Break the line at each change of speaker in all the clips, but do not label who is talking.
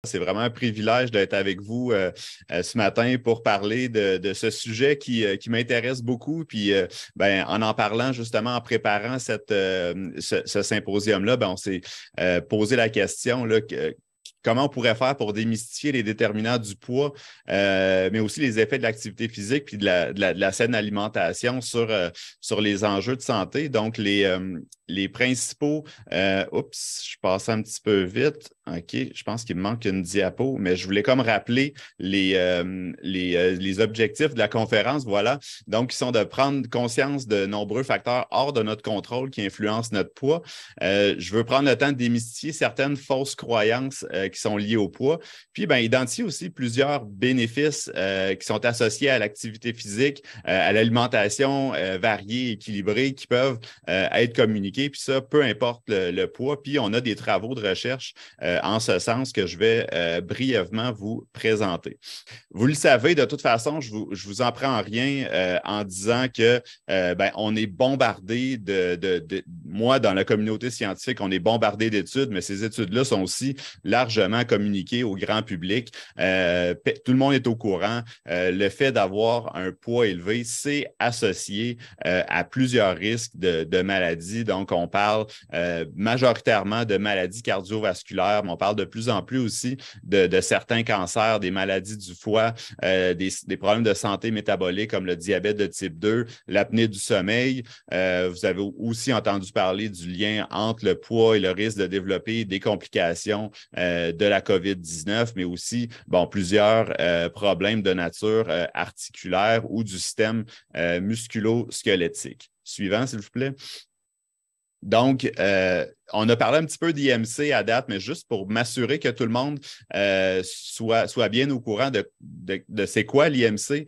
C'est vraiment un privilège d'être avec vous ce matin pour parler de ce sujet qui m'intéresse beaucoup. Puis, en parlant justement, en préparant ce symposium-là, on s'est posé la question là, comment on pourrait faire pour démystifier les déterminants du poids, mais aussi les effets de l'activité physique puis de la saine alimentation sur les enjeux de santé. Donc, les principaux... je passe un petit peu vite. OK, je pense qu'il me manque une diapo, mais je voulais comme rappeler les objectifs de la conférence, voilà. Donc, ils sont de prendre conscience de nombreux facteurs hors de notre contrôle qui influencent notre poids. Je veux prendre le temps de démystifier certaines fausses croyances qui sont liées au poids, puis identifier aussi plusieurs bénéfices qui sont associés à l'activité physique, à l'alimentation variée, équilibrée, qui peuvent être communiqués, puis ça, peu importe le poids. Puis on a des travaux de recherche en ce sens que je vais brièvement vous présenter. Vous le savez, de toute façon, je vous en prends en rien en disant que on est bombardé moi, dans la communauté scientifique, on est bombardé d'études, mais ces études-là sont aussi largement communiquées au grand public. Tout le monde est au courant. Le fait d'avoir un poids élevé, c'est associé à plusieurs risques de maladies. Donc, on parle majoritairement de maladies cardiovasculaires, mais on parle de plus en plus aussi de certains cancers, des maladies du foie, des problèmes de santé métabolique comme le diabète de type 2, l'apnée du sommeil. Vous avez aussi entendu parler du lien entre le poids et le risque de développer des complications de la COVID-19, mais aussi plusieurs problèmes de nature articulaire ou du système musculo-squelettique. Suivant, s'il vous plaît. Donc, on a parlé un petit peu d'IMC à date, mais juste pour m'assurer que tout le monde soit bien au courant de c'est quoi l'IMC,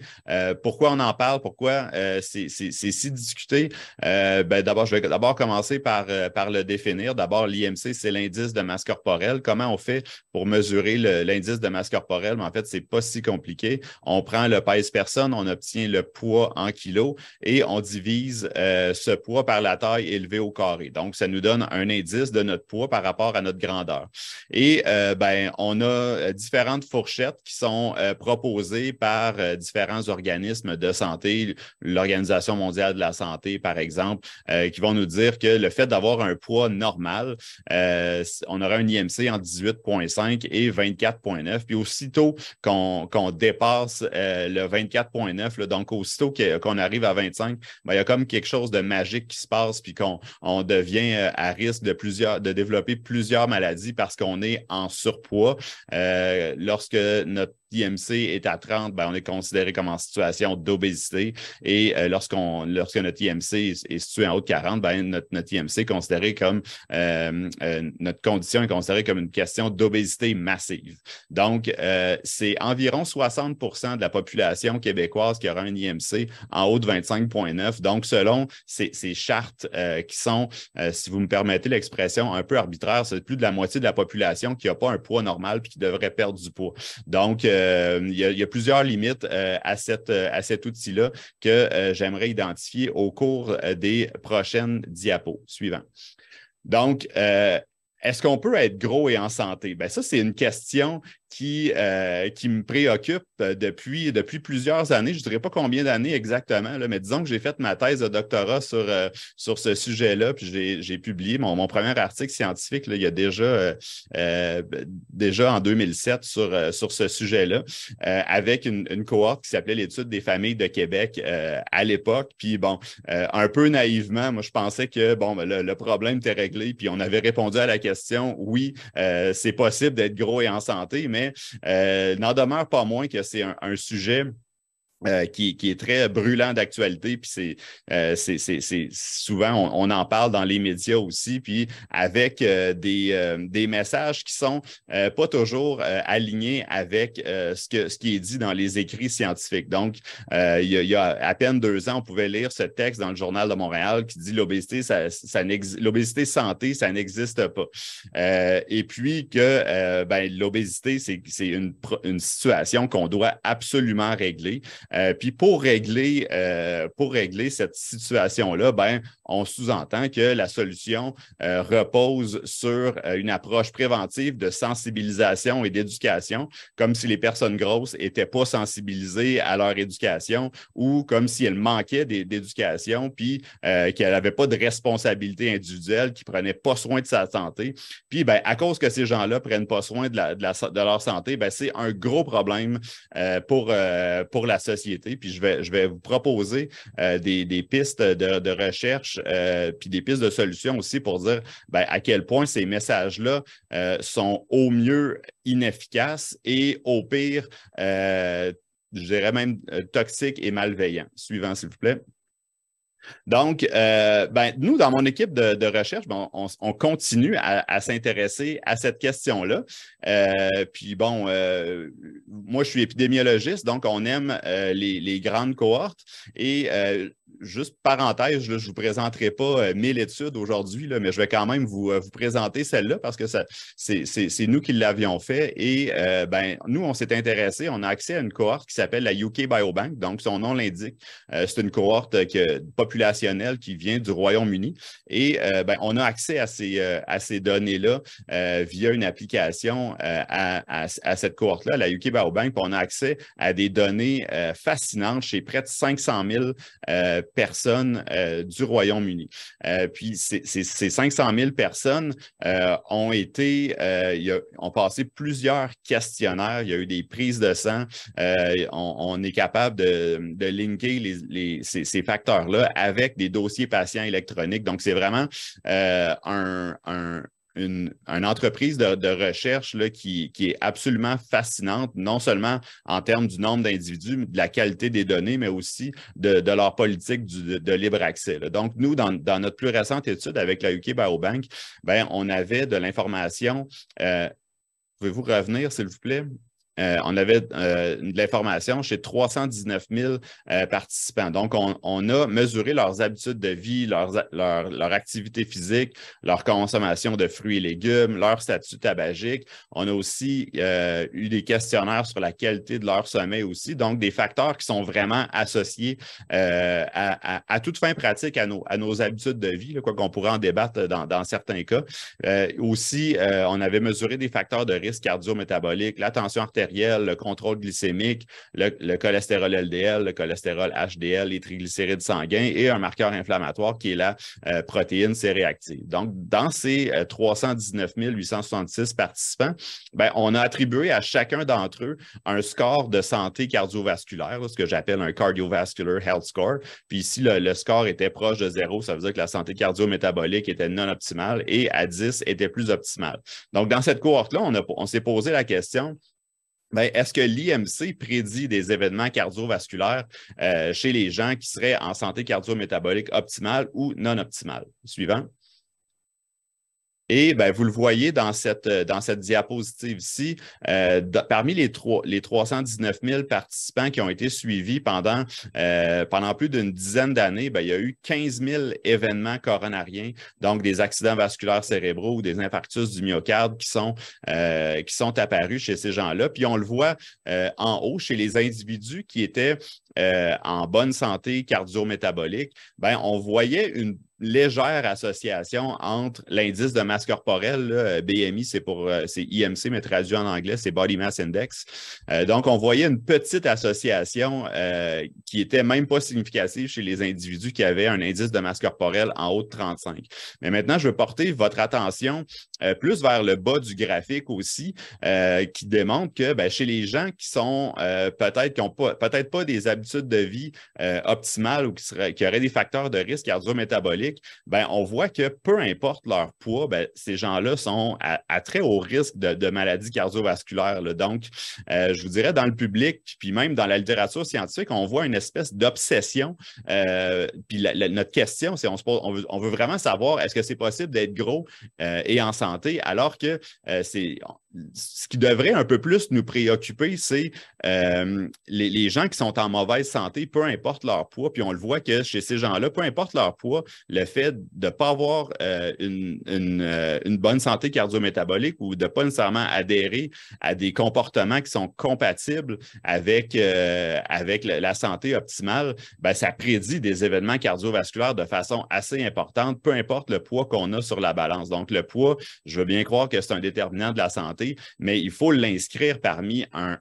pourquoi on en parle, pourquoi c'est si discuté. D'abord, je vais d'abord commencer par le définir. D'abord, l'IMC, c'est l'indice de masse corporelle. Comment on fait pour mesurer l'indice de masse corporelle? Mais en fait, c'est pas si compliqué. On prend le pèse-personne, on obtient le poids en kilos et on divise ce poids par la taille élevée au carré. Donc, ça nous donne un indice de notre poids par rapport à notre grandeur. Et on a différentes fourchettes qui sont proposées par différents organismes de santé, l'Organisation mondiale de la santé, par exemple, qui vont nous dire que le fait d'avoir un poids normal, on aura un IMC entre 18,5 et 24,9. Puis aussitôt qu'on dépasse le 24,9, donc aussitôt qu'on arrive à 25, il y a comme quelque chose de magique qui se passe, puis qu'on devient à risque de développer plusieurs maladies parce qu'on est en surpoids. Lorsque notre IMC est à 30, on est considéré comme en situation d'obésité. Et lorsque notre IMC est situé en haut de 40, notre IMC est considéré comme notre condition est considérée comme une question d'obésité massive. Donc, c'est environ 60% de la population québécoise qui aura un IMC en haut de 25,9. Donc, selon ces chartes qui sont, si vous me permettez l'expression, un peu arbitraire, c'est plus de la moitié de la population qui n'a pas un poids normal et qui devrait perdre du poids. Donc, il y a plusieurs limites à cet outil-là que j'aimerais identifier au cours des prochaines diapos. Suivant. Donc, est-ce qu'on peut être gros et en santé? Ça, c'est une question qui me préoccupe depuis plusieurs années. Je ne dirais pas combien d'années exactement, là, mais disons que j'ai fait ma thèse de doctorat sur ce sujet-là, puis j'ai publié mon premier article scientifique là, il y a déjà en 2007 sur ce sujet-là, avec une cohorte qui s'appelait l'Étude des familles de Québec à l'époque. Puis un peu naïvement, moi, je pensais que le problème était réglé, puis on avait répondu à la question, oui, c'est possible d'être gros et en santé, mais n'en demeure pas moins que c'est un sujet qui est très brûlant d'actualité, puis c'est souvent on en parle dans les médias aussi, puis avec des messages qui sont pas toujours alignés avec ce qui est dit dans les écrits scientifiques. Donc, il y a à peine 2 ans, on pouvait lire ce texte dans le Journal de Montréal qui dit l'obésité, l'obésité santé, ça n'existe pas. Et puis que l'obésité, c'est une situation qu'on doit absolument régler. Puis pour régler cette situation-là, ben, on sous-entend que la solution repose sur une approche préventive de sensibilisation et d'éducation, comme si les personnes grosses n'étaient pas sensibilisées à leur éducation ou comme si elles manquaient d'éducation, puis qu'elles n'avaient pas de responsabilité individuelle, qui ne prenaient pas soin de sa santé. Puis, ben, à cause que ces gens-là ne prennent pas soin de leur santé, ben, c'est un gros problème pour la société. Puis, je vais vous proposer des pistes de recherche puis des pistes de solutions aussi pour dire ben, à quel point ces messages-là sont au mieux inefficaces et au pire, je dirais même toxiques et malveillants. Suivant, s'il vous plaît. Donc, ben, nous, dans mon équipe de recherche, ben, on continue à s'intéresser à cette question-là. Puis bon, moi, je suis épidémiologiste, donc on aime les grandes cohortes. Et juste parenthèse, là, je ne vous présenterai pas 1000 études aujourd'hui, mais je vais quand même vous présenter celle-là parce que c'est nous qui l'avions fait. Et ben, nous, on s'est intéressé, on a accès à une cohorte qui s'appelle la UK Biobank. Donc, son nom l'indique. C'est une cohorte populationnelle qui vient du Royaume-Uni. Et ben, on a accès à ces données-là via une application à cette cohorte-là, la UK Biobank. Puis on a accès à des données fascinantes chez près de 500 000 personnes du Royaume-Uni. Puis ces 500 000 personnes ont passé plusieurs questionnaires. Il y a eu des prises de sang. On est capable de linker ces facteurs-là avec des dossiers patients électroniques. Donc, c'est vraiment une entreprise de recherche là, qui est absolument fascinante, non seulement en termes du nombre d'individus, de la qualité des données, mais aussi de leur politique de libre accès. Là. Donc, nous, dans notre plus récente étude avec la UK Biobank, ben, on avait de l'information. Pouvez-vous revenir, s'il vous plaît? On avait de l'information chez 319 000 participants. Donc, on a mesuré leurs habitudes de vie, leur activité physique, leur consommation de fruits et légumes, leur statut tabagique. On a aussi eu des questionnaires sur la qualité de leur sommeil aussi. Donc, des facteurs qui sont vraiment associés à toute fin pratique à nos habitudes de vie, quoi qu'on pourrait en débattre dans certains cas. Aussi, on avait mesuré des facteurs de risque cardio-métabolique, la tension artérielle, le contrôle glycémique, le cholestérol LDL, le cholestérol HDL, les triglycérides sanguins et un marqueur inflammatoire qui est la protéine C-réactive. Donc, dans ces 319 866 participants, ben, on a attribué à chacun d'entre eux un score de santé cardiovasculaire, ce que j'appelle un Cardiovascular Health Score. Puis ici, le score était proche de 0, ça veut dire que la santé cardio-métabolique était non optimale et à 10 était plus optimale. Donc, dans cette cohorte-là, on s'est posé la question, ben, est-ce que l'IMC prédit des événements cardiovasculaires chez les gens qui seraient en santé cardio-métabolique optimale ou non optimale? Suivant. Et ben, vous le voyez dans cette diapositive ici, parmi les 319 000 participants qui ont été suivis pendant plus d'une dizaine d'années, ben, il y a eu 15 000 événements coronariens, donc des accidents vasculaires cérébraux ou des infarctus du myocarde qui sont apparus chez ces gens-là. Puis on le voit en haut chez les individus qui étaient en bonne santé cardio-métabolique, ben, on voyait une légère association entre l'indice de masse corporelle, là, BMI, c'est IMC, mais traduit en anglais, c'est Body Mass Index. Donc, on voyait une petite association qui n'était même pas significative chez les individus qui avaient un indice de masse corporelle en haut de 35. Mais maintenant, je veux porter votre attention plus vers le bas du graphique aussi, qui démontre que ben, chez les gens qui sont qui n'ont peut-être pas des habitudes de vie optimales ou qui auraient des facteurs de risque cardio-métabolique, ben, on voit que peu importe leur poids, ben, ces gens-là sont à très haut risque de maladies cardiovasculaires. Là. Donc, je vous dirais, dans le public, puis même dans la littérature scientifique, on voit une espèce d'obsession. Puis notre question, c'est on veut vraiment savoir, est-ce que c'est possible d'être gros et en santé, alors que ce qui devrait un peu plus nous préoccuper, c'est les gens qui sont en mauvaise santé, peu importe leur poids, puis on le voit que chez ces gens-là, peu importe leur poids, le fait de ne pas avoir une bonne santé cardio-métabolique ou de ne pas nécessairement adhérer à des comportements qui sont compatibles avec la santé optimale, ben, ça prédit des événements cardiovasculaires de façon assez importante, peu importe le poids qu'on a sur la balance. Donc, le poids, je veux bien croire que c'est un déterminant de la santé, mais il faut l'inscrire parmi un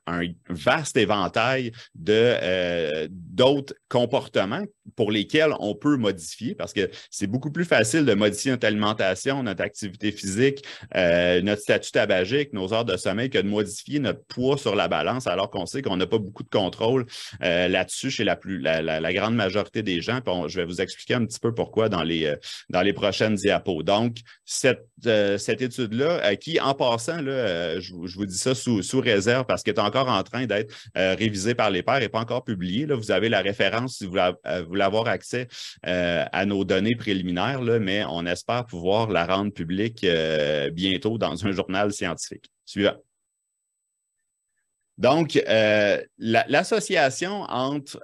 vaste éventail d'autres comportements pour lesquels on peut modifier, parce que c'est beaucoup plus facile de modifier notre alimentation, notre activité physique, notre statut tabagique, nos heures de sommeil, que de modifier notre poids sur la balance, alors qu'on sait qu'on n'a pas beaucoup de contrôle là-dessus chez la grande majorité des gens. Puis je vais vous expliquer un petit peu pourquoi dans les prochaines diapos. Donc, cette étude-là, qui, en passant, là, je vous dis ça sous réserve parce qu'elle est encore en train d'être révisée par les pairs et pas encore publiée. Là, vous avez la référence si vous voulez avoir accès à nos données préliminaires, là, mais on espère pouvoir la rendre publique bientôt dans un journal scientifique. Suivant. Donc, l'association entre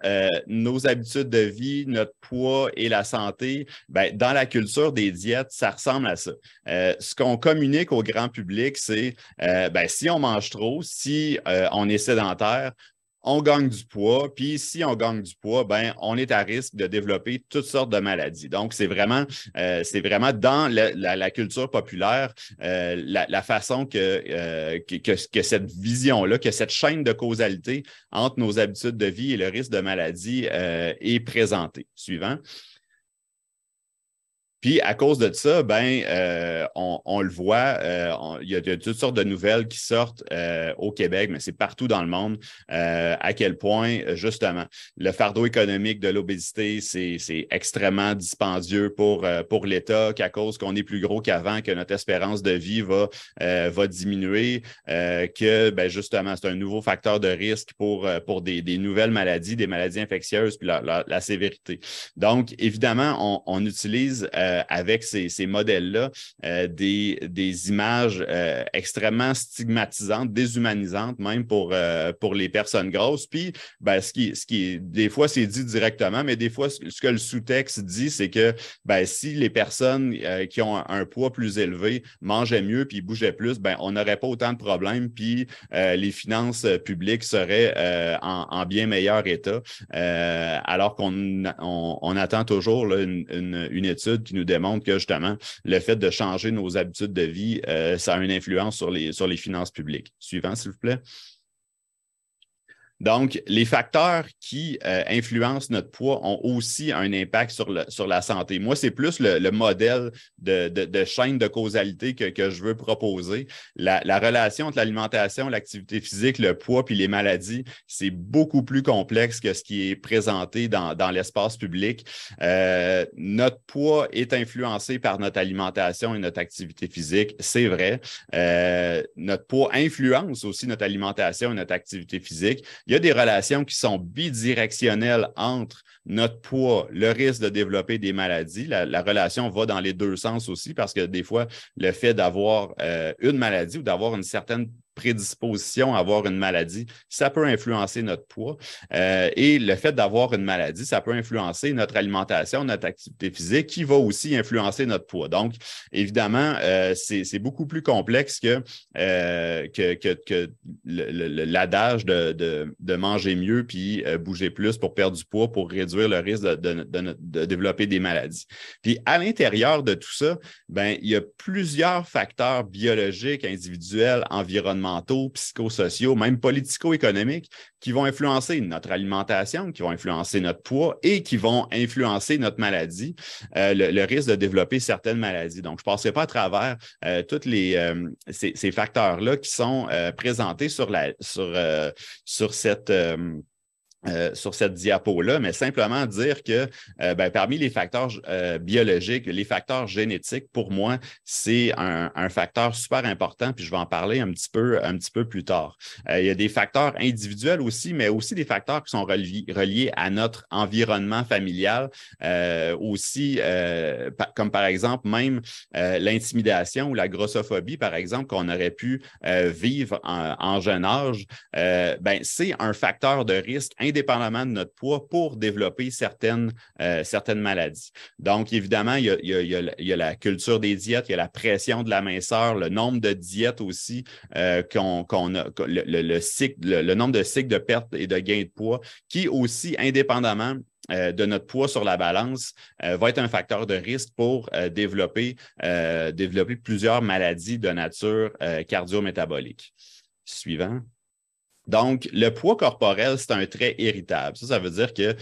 nos habitudes de vie, notre poids et la santé, ben, dans la culture des diètes, ça ressemble à ça. Ce qu'on communique au grand public, c'est ben, si on mange trop, si on est sédentaire, on gagne du poids, puis si on gagne du poids, ben, on est à risque de développer toutes sortes de maladies. Donc, c'est vraiment dans la culture populaire la façon que cette vision-là, que cette chaîne de causalité entre nos habitudes de vie et le risque de maladie est présentée. Suivant. Puis, à cause de ça, ben, on le voit, il y a toutes sortes de nouvelles qui sortent au Québec, mais c'est partout dans le monde, à quel point, justement, le fardeau économique de l'obésité, c'est extrêmement dispendieux pour l'État, qu'à cause qu'on est plus gros qu'avant, que notre espérance de vie va diminuer, que, ben, justement, c'est un nouveau facteur de risque pour des nouvelles maladies, des maladies infectieuses, puis la sévérité. Donc, évidemment, on utilise avec ces modèles-là des images extrêmement stigmatisantes, déshumanisantes même pour les personnes grosses. Puis, ben, ce qui des fois, c'est dit directement, mais des fois, ce que le sous-texte dit, c'est que ben, si les personnes qui ont un poids plus élevé mangeaient mieux puis bougeaient plus, ben, on n'aurait pas autant de problèmes, puis les finances publiques seraient en bien meilleur état, alors qu'on attend toujours là, une étude qui nous démontre que justement, le fait de changer nos habitudes de vie, ça a une influence sur les finances publiques. Suivant, s'il vous plaît. Donc, les facteurs qui influencent notre poids ont aussi un impact sur la santé. Moi, c'est plus le modèle de chaîne de causalité que je veux proposer. La relation entre l'alimentation, l'activité physique, le poids puis les maladies, c'est beaucoup plus complexe que ce qui est présenté dans l'espace public. Notre poids est influencé par notre alimentation et notre activité physique, c'est vrai. Notre poids influence aussi notre alimentation et notre activité physique. Il y a des relations qui sont bidirectionnelles entre notre poids, le risque de développer des maladies. La relation va dans les deux sens aussi parce que des fois, le fait d'avoir une maladie ou d'avoir une certaine prédisposition à avoir une maladie, ça peut influencer notre poids. Et le fait d'avoir une maladie, ça peut influencer notre alimentation, notre activité physique, qui va aussi influencer notre poids. Donc, évidemment, c'est beaucoup plus complexe que l'adage de manger mieux puis bouger plus pour perdre du poids, pour réduire le risque de développer des maladies. Puis, à l'intérieur de tout ça, ben, il y a plusieurs facteurs biologiques, individuels, environnementaux, psychosociaux, même politico-économiques, qui vont influencer notre alimentation, qui vont influencer notre poids et qui vont influencer notre maladie, le risque de développer certaines maladies. Donc, je ne passerai pas à travers tous ces facteurs-là qui sont présentés sur cette sur cette diapo-là, mais simplement dire que parmi les facteurs biologiques, les facteurs génétiques, pour moi, c'est un facteur super important, puis je vais en parler un petit peu plus tard. Il y a des facteurs individuels aussi, mais aussi des facteurs qui sont reliés à notre environnement familial, aussi, comme par exemple même l'intimidation ou la grossophobie, par exemple, qu'on aurait pu vivre en jeune âge, c'est un facteur de risque indépendamment de notre poids pour développer certaines maladies. Donc, évidemment, il y a la culture des diètes, il y a la pression de la minceur, le nombre de diètes aussi qu'on a, le nombre de cycles de perte et de gain de poids qui aussi, indépendamment de notre poids sur la balance, va être un facteur de risque pour développer plusieurs maladies de nature cardio-métabolique. Suivant. Donc, le poids corporel, c'est un trait héritable. Ça veut dire que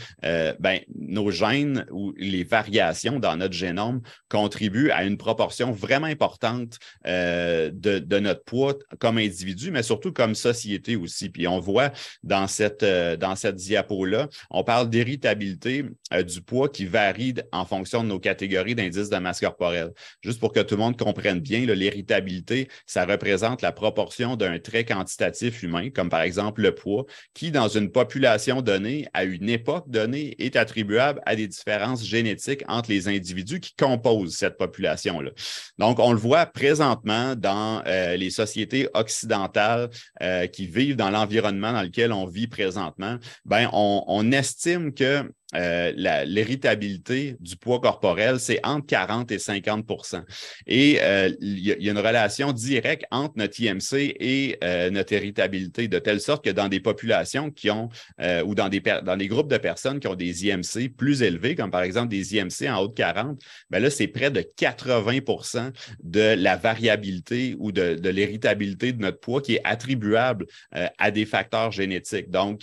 nos gènes ou les variations dans notre génome contribuent à une proportion vraiment importante de notre poids comme individu, mais surtout comme société aussi. Puis on voit dans cette diapo-là, on parle d'héritabilité du poids qui varie en fonction de nos catégories d'indice de masse corporelle. Juste pour que tout le monde comprenne bien, l'héritabilité, ça représente la proportion d'un trait quantitatif humain, comme par exemple le poids, qui, dans une population donnée, à une époque donnée, est attribuable à des différences génétiques entre les individus qui composent cette population-là. Donc, on le voit présentement dans les sociétés occidentales qui vivent dans l'environnement dans lequel on vit présentement. On estime que l'héritabilité du poids corporel, c'est entre 40 et 50 %. Et il y a une relation directe entre notre IMC et notre héritabilité, de telle sorte que dans des populations qui ont, ou dans des groupes de personnes qui ont des IMC plus élevés, comme par exemple des IMC en haut de 40, là, c'est près de 80 % de la variabilité ou de l'héritabilité de notre poids qui est attribuable à des facteurs génétiques. Donc,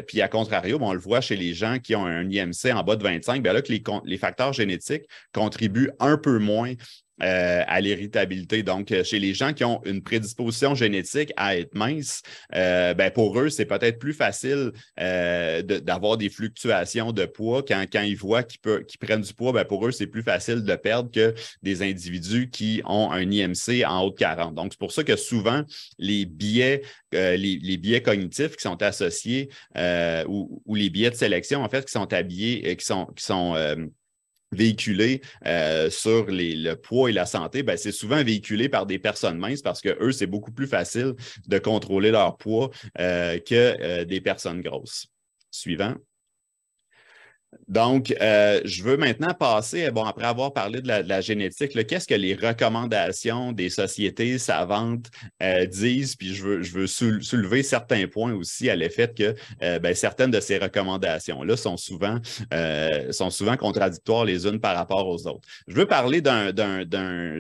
puis à contrario, on le voit chez les gens qui ont un IMC en bas de 25, là que les facteurs génétiques contribuent un peu moins à l'héritabilité. Donc, chez les gens qui ont une prédisposition génétique à être minces, pour eux, c'est peut-être plus facile d'avoir des fluctuations de poids quand ils voient qu'ils prennent du poids. Pour eux, c'est plus facile de perdre que des individus qui ont un IMC en haut de 40. Donc, c'est pour ça que souvent, les biais cognitifs qui sont associés ou les biais de sélection, en fait, qui sont véhiculés sur le poids et la santé, c'est souvent véhiculé par des personnes minces parce que eux, c'est beaucoup plus facile de contrôler leur poids que des personnes grosses. Suivant. Donc, je veux maintenant passer, après avoir parlé de la génétique, qu'est-ce que les recommandations des sociétés savantes disent, puis je veux soulever certains points aussi à l'effet que certaines de ces recommandations-là sont souvent contradictoires les unes par rapport aux autres. Je veux parler d'un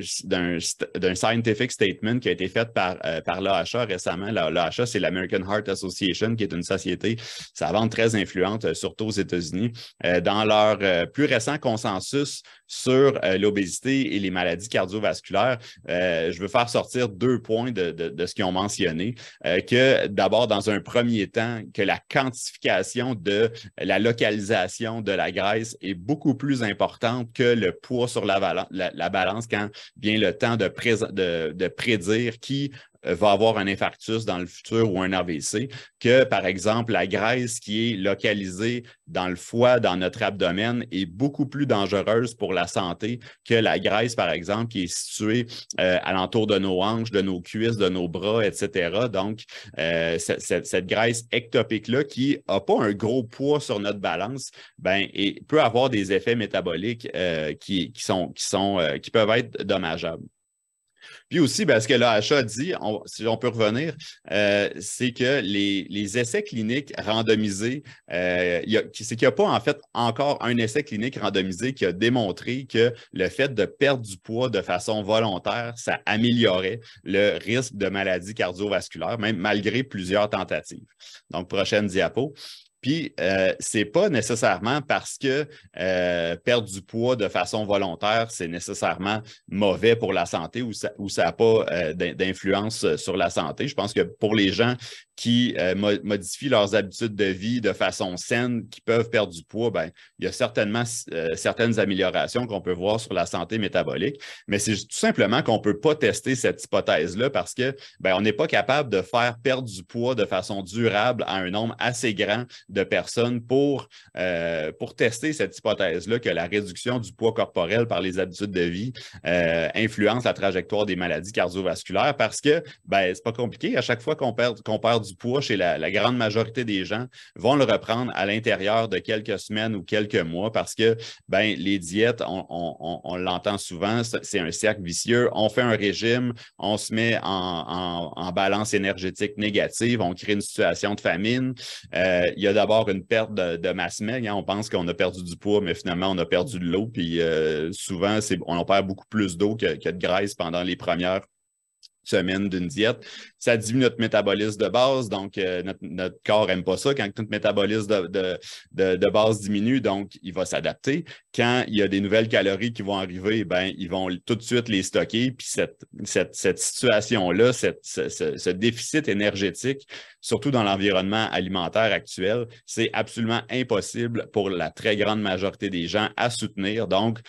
scientific statement qui a été fait par l'AHA récemment. L'AHA, c'est l'American Heart Association, qui est une société savante très influente, surtout aux États-Unis. Dans leur plus récent consensus sur l'obésité et les maladies cardiovasculaires, je veux faire sortir 2 points de ce qu'ils ont mentionné. Que d'abord, dans un premier temps, que la quantification de la localisation de la graisse est beaucoup plus importante que le poids sur la balance quand vient le temps de prédire qui va avoir un infarctus dans le futur ou un AVC, que, par exemple, la graisse qui est localisée dans le foie, dans notre abdomen, est beaucoup plus dangereuse pour la santé que la graisse, par exemple, qui est située alentour de nos hanches, de nos cuisses, de nos bras, etc. Donc, cette graisse ectopique-là, qui n'a pas un gros poids sur notre balance, peut avoir des effets métaboliques qui peuvent être dommageables. Puis aussi, ce que l'AHA dit, si on peut revenir, c'est que les essais cliniques randomisés, c'est qu'il n'y a pas en fait encore un essai clinique randomisé qui a démontré que le fait de perdre du poids de façon volontaire, ça améliorait le risque de maladies cardiovasculaires, même malgré plusieurs tentatives. Donc, prochaine diapo. Puis, ce n'est pas nécessairement parce que perdre du poids de façon volontaire, c'est nécessairement mauvais pour la santé ou ça n'a pas d'influence sur la santé. Je pense que pour les gens qui modifient leurs habitudes de vie de façon saine, qui peuvent perdre du poids, ben, il y a certainement certaines améliorations qu'on peut voir sur la santé métabolique, mais c'est tout simplement qu'on ne peut pas tester cette hypothèse-là parce que ben, on n'est pas capable de faire perdre du poids de façon durable à un nombre assez grand de personnes pour tester cette hypothèse-là que la réduction du poids corporel par les habitudes de vie influence la trajectoire des maladies cardiovasculaires parce que ben, c'est pas compliqué. À chaque fois qu'on perd du poids chez la grande majorité des gens, vont le reprendre à l'intérieur de quelques semaines ou quelques mois parce que ben, les diètes, on l'entend souvent, c'est un cercle vicieux. On fait un régime, on se met en balance énergétique négative, on crée une situation de famine. Il y a d'abord une perte de masse maigre. Hein. On pense qu'on a perdu du poids, mais finalement, on a perdu de l'eau. Puis souvent, on en perd beaucoup plus d'eau que de graisse pendant les premières semaine d'une diète. Ça diminue notre métabolisme de base, donc notre corps n'aime pas ça quand notre métabolisme de base diminue, donc il va s'adapter. Quand il y a des nouvelles calories qui vont arriver, ben, ils vont tout de suite les stocker, puis cette situation-là, ce déficit énergétique, surtout dans l'environnement alimentaire actuel, c'est absolument impossible pour la très grande majorité des gens à soutenir. Donc,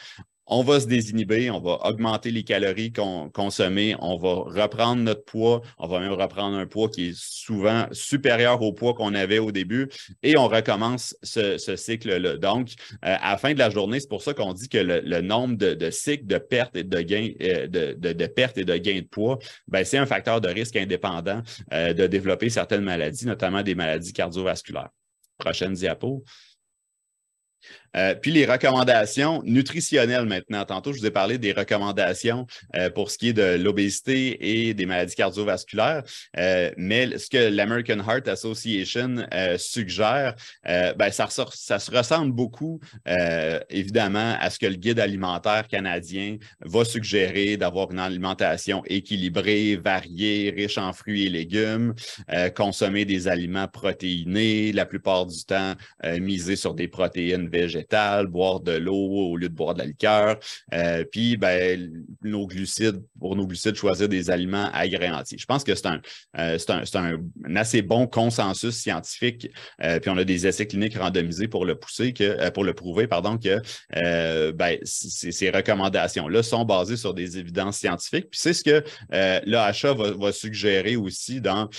on va se désinhiber, on va augmenter les calories consommées, on va reprendre notre poids, on va même reprendre un poids qui est souvent supérieur au poids qu'on avait au début et on recommence ce cycle-là. Donc, à la fin de la journée, c'est pour ça qu'on dit que le nombre de cycles de perte et de gain de perte et de gain de poids, ben, c'est un facteur de risque indépendant de développer certaines maladies, notamment des maladies cardiovasculaires. Prochaine diapo. Puis les recommandations nutritionnelles maintenant. Tantôt, je vous ai parlé des recommandations pour ce qui est de l'obésité et des maladies cardiovasculaires, mais ce que l'American Heart Association suggère, ben, ça se ressemble beaucoup, évidemment, à ce que le guide alimentaire canadien va suggérer d'avoir une alimentation équilibrée, variée, riche en fruits et légumes, consommer des aliments protéinés, la plupart du temps miser sur des protéines végétales, boire de l'eau au lieu de boire de la liqueur. Puis, ben, pour nos glucides, choisir des aliments agrémentés. Je pense que c'est un assez bon consensus scientifique. Puis, on a des essais cliniques randomisés pour le prouver, que ben, ces recommandations-là sont basées sur des évidences scientifiques. Puis, c'est ce que l'AHA va suggérer aussi dans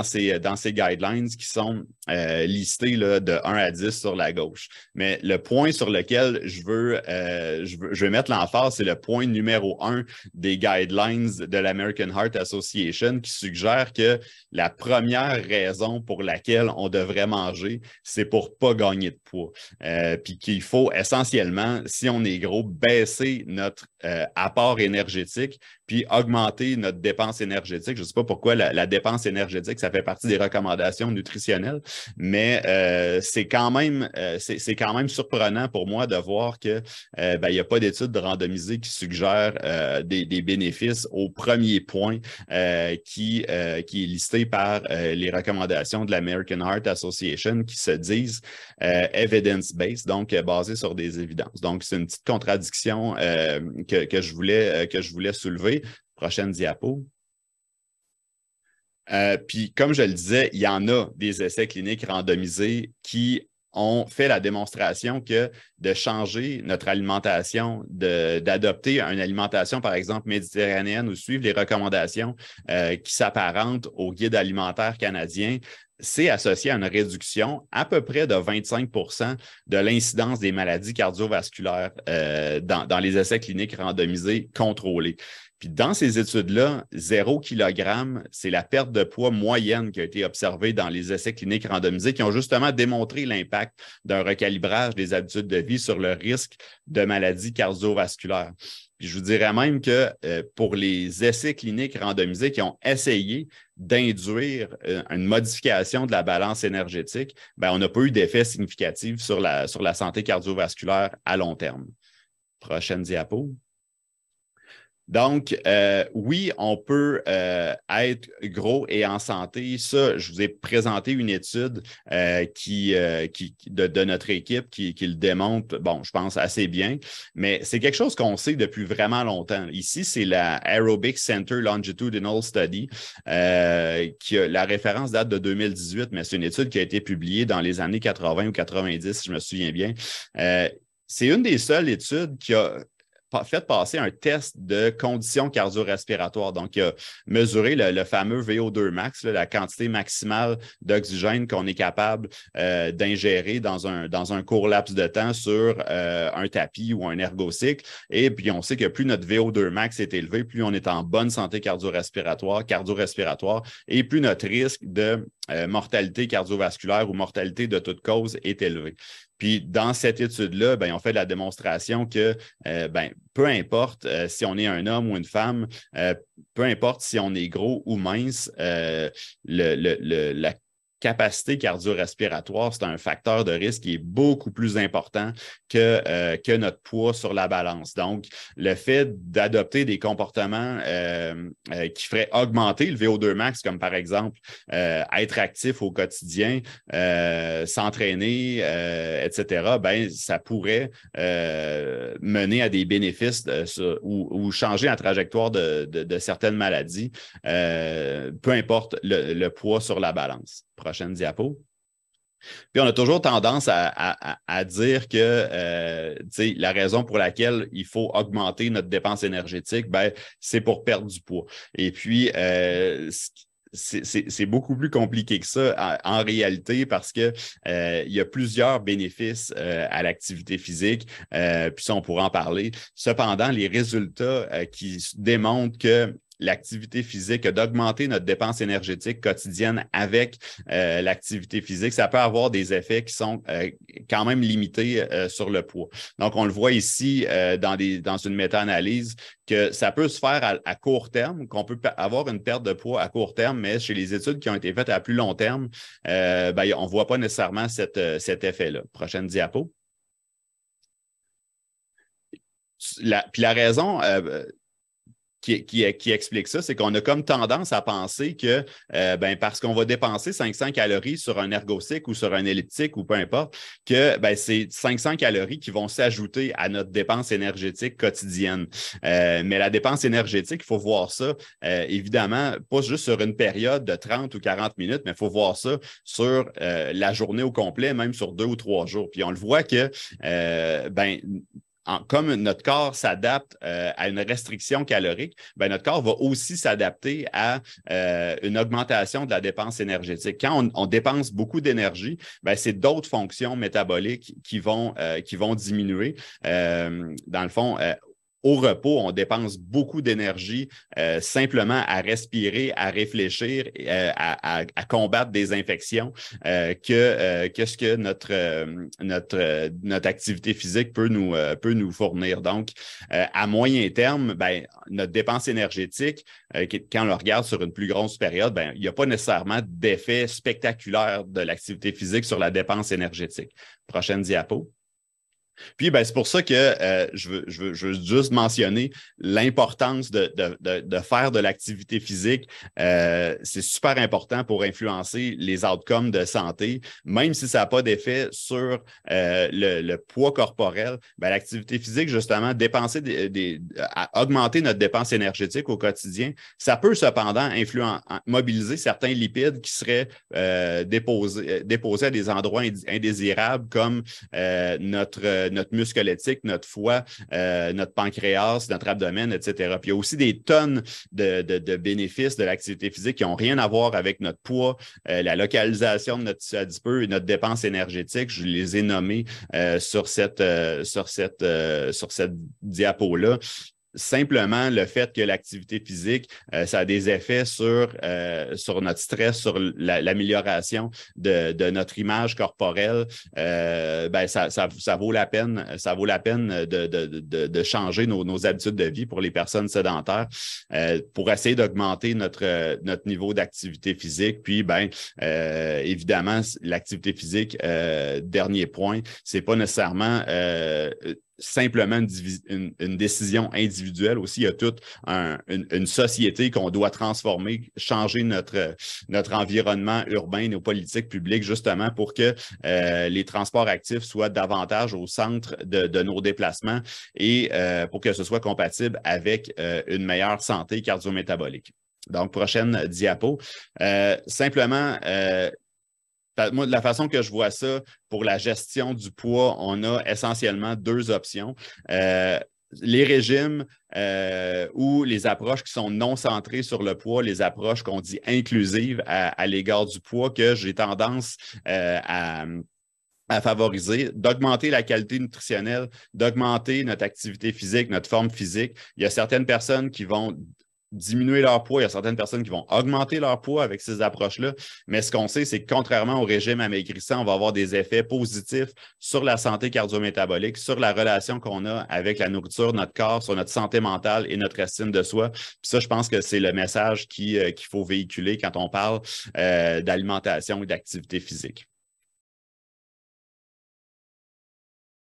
ces guidelines qui sont listés là, de 1 à 10 sur la gauche. Mais le point sur lequel je veux mettre l'emphase, c'est le point numéro 1 des guidelines de l'American Heart Association qui suggère que la première raison pour laquelle on devrait manger, c'est pour ne pas gagner de poids. Puis qu'il faut essentiellement, si on est gros, baisser notre apport énergétique puis augmenter notre dépense énergétique. Je ne sais pas pourquoi la dépense énergétique, ça fait partie des recommandations nutritionnelles, mais c'est quand même surprenant pour moi de voir que ben, il n'y a pas d'études randomisées qui suggèrent des bénéfices au premier point qui est listé par les recommandations de l'American Heart Association qui se disent evidence-based, donc basées sur des évidences. Donc, c'est une petite contradiction que je voulais soulever. Prochaine diapo. Puis, comme je le disais, il y en a des essais cliniques randomisés qui ont fait la démonstration que de changer notre alimentation, d'adopter une alimentation, par exemple, méditerranéenne ou suivre les recommandations qui s'apparentent au guide alimentaire canadien, c'est associé à une réduction à peu près de 25 % de l'incidence des maladies cardiovasculaires dans les essais cliniques randomisés contrôlés. Puis dans ces études-là, 0 kg, c'est la perte de poids moyenne qui a été observée dans les essais cliniques randomisés qui ont justement démontré l'impact d'un recalibrage des habitudes de vie sur le risque de maladies cardiovasculaires. Puis je vous dirais même que pour les essais cliniques randomisés qui ont essayé d'induire une modification de la balance énergétique, ben, on n'a pas eu d'effet significatif sur la santé cardiovasculaire à long terme. Prochaine diapo. Donc, oui, on peut être gros et en santé. Ça, je vous ai présenté une étude de notre équipe qui le démontre, bon, je pense assez bien, mais c'est quelque chose qu'on sait depuis vraiment longtemps. Ici, c'est la Aerobic Center Longitudinal Study, la référence date de 2018, mais c'est une étude qui a été publiée dans les années 80 ou 90, si je me souviens bien. C'est une des seules études qui a fait passer un test de conditions cardio-respiratoires. Donc, il a mesuré le fameux VO2 max, là, la quantité maximale d'oxygène qu'on est capable d'ingérer dans un court laps de temps sur un tapis ou un ergocycle. Et puis, on sait que plus notre VO2 max est élevé, plus on est en bonne santé cardio-respiratoire, et plus notre risque de mortalité cardiovasculaire ou mortalité de toute cause est élevé. Puis, dans cette étude-là, on fait la démonstration que peu importe si on est un homme ou une femme, peu importe si on est gros ou mince, la capacité cardio-respiratoire, c'est un facteur de risque qui est beaucoup plus important que notre poids sur la balance. Donc, le fait d'adopter des comportements qui feraient augmenter le VO2 max, comme par exemple être actif au quotidien, s'entraîner, etc., ça pourrait mener à des bénéfices ou changer la trajectoire de certaines maladies, peu importe le poids sur la balance. Prochaine diapo. Puis on a toujours tendance à dire que la raison pour laquelle il faut augmenter notre dépense énergétique, c'est pour perdre du poids. Et puis, c'est beaucoup plus compliqué que ça en réalité parce que il y a plusieurs bénéfices à l'activité physique, puis ça, on pourra en parler. Cependant, les résultats qui démontrent que l'activité physique, d'augmenter notre dépense énergétique quotidienne avec l'activité physique, ça peut avoir des effets qui sont quand même limités sur le poids. Donc, on le voit ici dans une méta-analyse que ça peut se faire à court terme, qu'on peut avoir une perte de poids à court terme, mais chez les études qui ont été faites à plus long terme, on ne voit pas nécessairement cet effet-là. Prochaine diapo. Puis la raison qui explique ça, c'est qu'on a comme tendance à penser que parce qu'on va dépenser 500 calories sur un ergocycle ou sur un elliptique ou peu importe, que c'est 500 calories qui vont s'ajouter à notre dépense énergétique quotidienne. Mais la dépense énergétique, il faut voir ça, évidemment, pas juste sur une période de 30 ou 40 minutes, mais il faut voir ça sur la journée au complet, même sur 2 ou 3 jours. Puis on le voit que comme notre corps s'adapte à une restriction calorique, notre corps va aussi s'adapter à une augmentation de la dépense énergétique. Quand on dépense beaucoup d'énergie, c'est d'autres fonctions métaboliques qui vont diminuer. Dans le fond, au repos, on dépense beaucoup d'énergie simplement à respirer, à réfléchir, à combattre des infections que ce que notre activité physique peut nous fournir. Donc, à moyen terme, notre dépense énergétique, quand on le regarde sur une plus grosse période, il n'y a pas nécessairement d'effet spectaculaire de l'activité physique sur la dépense énergétique. Prochaine diapo. Puis, c'est pour ça que je veux juste mentionner l'importance de faire de l'activité physique. C'est super important pour influencer les outcomes de santé, même si ça n'a pas d'effet sur le poids corporel. L'activité physique, justement, augmenter notre dépense énergétique au quotidien, ça peut cependant mobiliser certains lipides qui seraient déposés à des endroits indésirables comme notre muscle squelettique, notre foie, notre pancréas, notre abdomen, etc. Puis il y a aussi des tonnes de bénéfices de l'activité physique qui n'ont rien à voir avec notre poids, la localisation de notre tissu adipeux et notre dépense énergétique. Je les ai nommés sur cette diapo-là. Simplement, le fait que l'activité physique, ça a des effets sur notre stress, sur l'amélioration de notre image corporelle, ça vaut la peine. Ça vaut la peine de changer nos habitudes de vie pour les personnes sédentaires pour essayer d'augmenter notre niveau d'activité physique. Puis, évidemment, l'activité physique, dernier point, c'est pas nécessairement simplement une décision individuelle aussi. Il y a toute une société qu'on doit transformer, changer notre environnement urbain, nos politiques publiques, justement pour que les transports actifs soient davantage au centre de nos déplacements et pour que ce soit compatible avec une meilleure santé cardio-métabolique. Donc, prochaine diapo. Simplement, moi, de la façon que je vois ça, pour la gestion du poids, on a essentiellement deux options. Les régimes ou les approches qui sont non centrées sur le poids, les approches qu'on dit inclusives à l'égard du poids, que j'ai tendance à favoriser, d'augmenter la qualité nutritionnelle, d'augmenter notre activité physique, notre forme physique. Il y a certaines personnes qui vont diminuer leur poids, il y a certaines personnes qui vont augmenter leur poids avec ces approches-là, mais ce qu'on sait, c'est que contrairement au régime amaigrissant, on va avoir des effets positifs sur la santé cardio-métabolique, sur la relation qu'on a avec la nourriture, notre corps, sur notre santé mentale et notre estime de soi. Puis ça, je pense que c'est le message qu'il faut véhiculer quand on parle d'alimentation et d'activité physique.